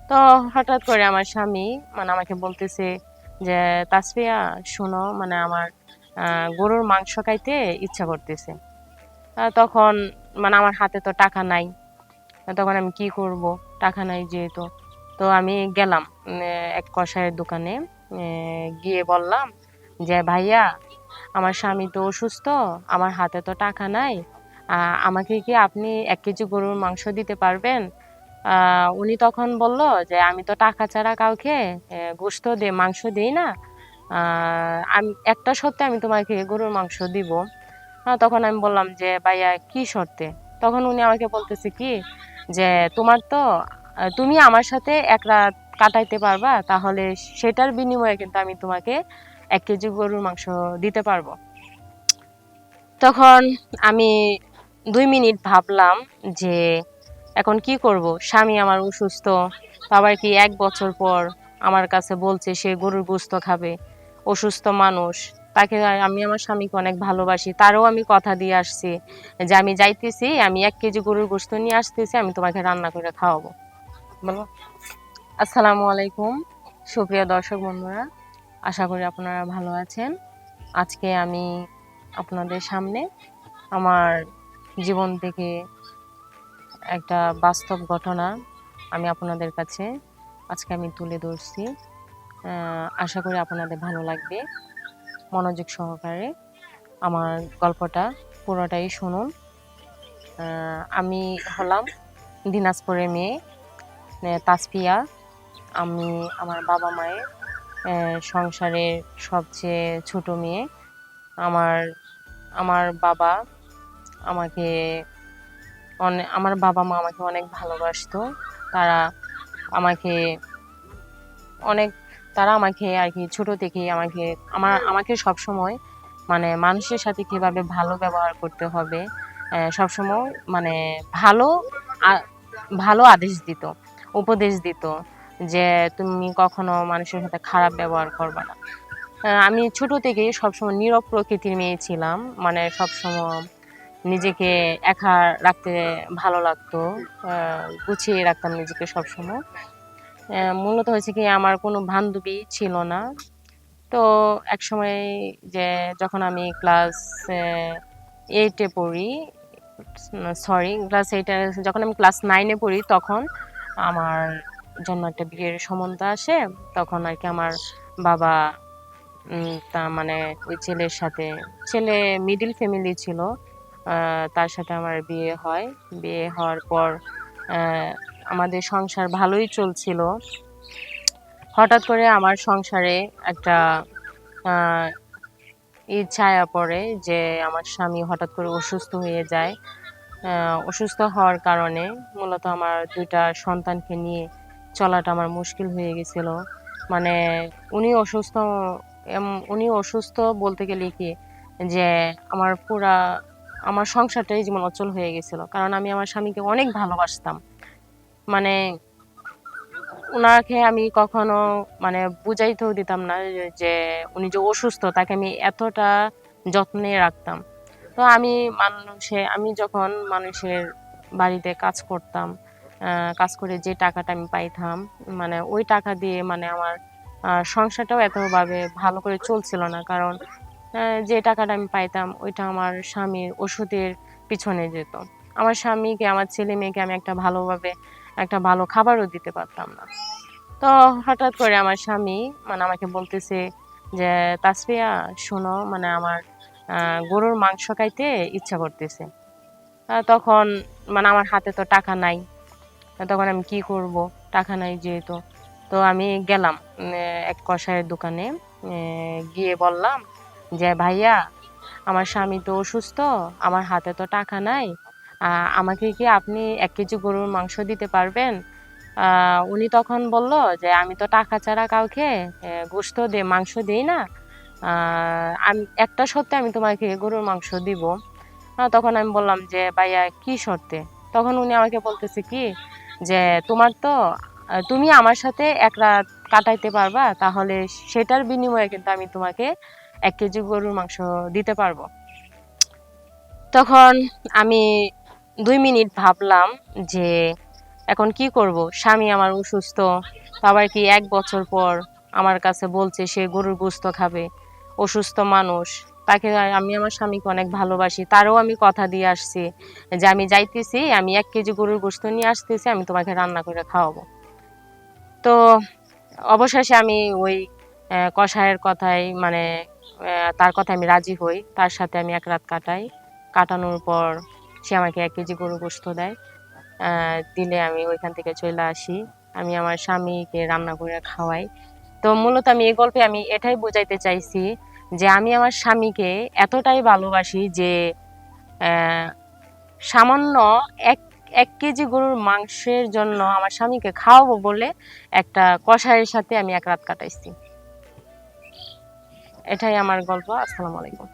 তো হঠাৎ করে আমার স্বামী আমাকে বলতেছে যে, "তাসফিয়া শোনো, আমার গরুর মাংস খাইতে ইচ্ছা করতেছে।" তখন আমার হাতে তো টাকা নাই। তখন আমি কি করব? টাকা নাই যেহেতু। তো আমি গেলাম এক কসাইয়ের দোকানে। গিয়ে বললাম যে, "ভাইয়া, আমার স্বামী তো অসুস্থ, আমার হাতে তো টাকা নাই। আ আমাকে কি আপনি ১ কেজি গরুর মাংস দিতে পারবেন?" উনি তখন বলল যে, "আমি তো টাকা ছাড়া কাউকে মাংস দেই না। আ একটা শর্তে আমি তোমাকে গরুর মাংস দিব।" তখন আমি বললাম যে, "ভাইয়া কি শর্তে?" তখন উনি আমাকে বলতেছে কি যে, তুমি আমার সাথে ১ রাত কাটাইতে পারবা? তাহলে সেটার বিনিময়ে কিন্তু আমি তোমাকে ১ কেজি গরুর মাংস দিতে পারবো। তখন আমি ২ মিনিট ভাবলাম যে এখন কি করব? স্বামী আমার অসুস্থ। আবার কি ১ বছর পর আমার কাছে বলছে সে গরুর গোশত খাবে। অসুস্থ মানুষ। আমি আমার স্বামীকে অনেক ভালোবাসি। তারও আমি কথা দিয়ে আসছি যে, "আমি যাইতেছি, আমি ১ কেজি গরুর গোশত নিয়ে আসতেছি, আমি তোমাকে রান্না করে খাওয়াবো।" বলল, আসসালামু আলাইকুম। সুপ্রিয় দর্শক বন্ধুরা, আশা করি আপনারা ভালো আছেন। আজকে আমি আপনাদের সামনে আমার জীবন থেকে একটা বাস্তব ঘটনা আমি আপনাদের কাছে আজকে আমি তুলে ধরছি। আশা করি আপনাদের ভালো লাগবে। মনোযোগ সহকারে আমার গল্পটা পুরোটাই শুনুন। আমি হলাম দিনাজপুরের মেয়ে, তাসফিয়া। আমি আমার বাবা-মায়ের সংসারের সবচেয়ে ছোট মেয়ে। আমার আমার বাবা আমাকে আমার বাবা-মা আমাকে অনেক ভালোবাসতো। তারা আমাকে অনেক তারা আমাকে আরকি ছোট থেকেই আমাকে সবসময় মানুষের সাথে কিভাবে ভালো ব্যবহার করতে হবে, সবসময় মানে ভালো আ ভালো আদেশ দিত, উপদেশ দিত যে, "তুমি কখনো মানুষের সাথে খারাপ ব্যবহার করবা না।" আমি ছোট থেকেই সবসময় নীরব প্রকৃতির মেয়ে ছিলাম। সবসময় নিজেকে একা রাখতে ভালো লাগতো। আ গুছিয়ে রাখতাম নিজেকে সবসময়। মূলত হয়েছে কি আমার কোনো বান্ধবী ছিল না। তো একসময় যে যখন আমি ক্লাস এ 8 এ পড়ি, সরি ক্লাস 8 এ যখন আমি ক্লাস 9 এ পড়ি তখন আমার জন্য একটা বিয়ের সম্বন্ধ আসে। তখন আরকি আমার বাবা ওই ছেলের সাথে ছেলে মিডল ফ্যামিলি ছিল। আ তার সাথে আমার বিয়ে হয়। বিয়ে হওয়ার পর অ্যা আমাদের সংসার ভালোই চলছিল। হঠাৎ করে আমার সংসারে একটা আ ছায়া পড়ে যে আমার স্বামী হঠাৎ করে অসুস্থ হয়ে যায়। আ অসুস্থ হওয়ার কারণে মূলত আমার ২ টা সন্তানকে নিয়ে চলাটা আমার মুশকিল হয়ে গেছিল। মানে উনি অসুস্থ উনি অসুস্থ বলতে গেলে কি যে আমার আমার সংসারটাই যেমন অচল হয়ে গেছিল। কারণ আমি আমার স্বামীকে অনেক ভালোবাসতাম। মানে উনাকে আমি কখনো বুঝাইতেও দিতাম না যে উনি যে অসুস্থ তাকে আমি এতটা যত্নে রাখতাম। তো আমি যখন মানুষের বাড়িতে কাজ করতাম, কাজ করে যে টাকাটা আমি পাইতাম, ওই টাকা দিয়ে আমার সংসারটাও এতভাবে ভালো করে চলছিল না। কারণ যে টাকাটা আমি পাইতাম ওইটা আমার স্বামীর ওষুধের পিছনে যেত। আমার স্বামীকে, আমার ছেলে-মেয়েকে আমি একটা ভালো খাবারও দিতে পারতাম না। তো হঠাৎ করে আমার স্বামী আমাকে বলতেছে যে, "তাসফিয়া শোনো, আমার আ গরুর মাংস খাইতে ইচ্ছা করতেছে।" তখন আমার হাতে তো টাকা নাই। তখন আমি কি করব? টাকা নাই যেহেতু। তো আমি গেলাম এক কসাইয়ের দোকানে। গিয়ে বললাম যে, "ভাইয়া, আমার স্বামী তো অসুস্থ, আমার হাতে তো টাকা নাই। আ আমাকে কি আপনি ১ কেজি গরুর মাংস দিতে পারবেন?" আ উনি তখন বলল যে, "আমি তো টাকা ছাড়া কাউকে মাংস দেই না। আ একটা শর্তে আমি তোমাকে গরুর মাংস দিব।" তখন আমি বললাম যে, "ভাইয়া কি শর্তে?" তখন উনি আমাকে বলতেছে কি যে, তুমি আমার সাথে ১ রাত কাটাইতে পারবা? তাহলে সেটার বিনিময়ে কিন্তু আমি তোমাকে ১ কেজি গরুর মাংস দিতে পারবো। তখন আমি ২ মিনিট ভাবলাম যে এখন কি করব, স্বামী আমার অসুস্থ, আবার কি 1 বছর পর আমার কাছে বলছে সে গরুর গোশত খাবে। অসুস্থ মানুষ, তাকে আমি আমার স্বামীকে অনেক ভালোবাসি, তারও আমি কথা দিয়ে আসছি যে আমি যাইতেছি, আমি 1 কেজি গরুর গোশত নিয়ে আসতেছি, আমি তোমাকে রান্না করে খাওয়াবো। তো অবশেষে আমি ওই কসাইয়ের কথায় মানে তার কথায় আমি রাজি হই, তার সাথে আমি 1 রাত কাটাই। কাটানোর পর সে আমাকে 1 কেজি গরুর গোশত দেয়। দিলে আমি ওইখান থেকে চলে আসি, আমি আমার স্বামীকে রান্না করে খাওয়াই। তো মূলত আমি এই গল্পে আমি এটাই বোঝাইতে চাইছি যে আমি আমার স্বামীকে এতটাই ভালোবাসি যে আহ, সামান্য এক 1 কেজি গরুর মাংসের জন্য আমার স্বামীকে খাওয়াবো বলে একটা কসাইয়ের সাথে আমি 1 রাত কাটাইছি। এটাই আমার গল্প। আসসালামু আলাইকুম।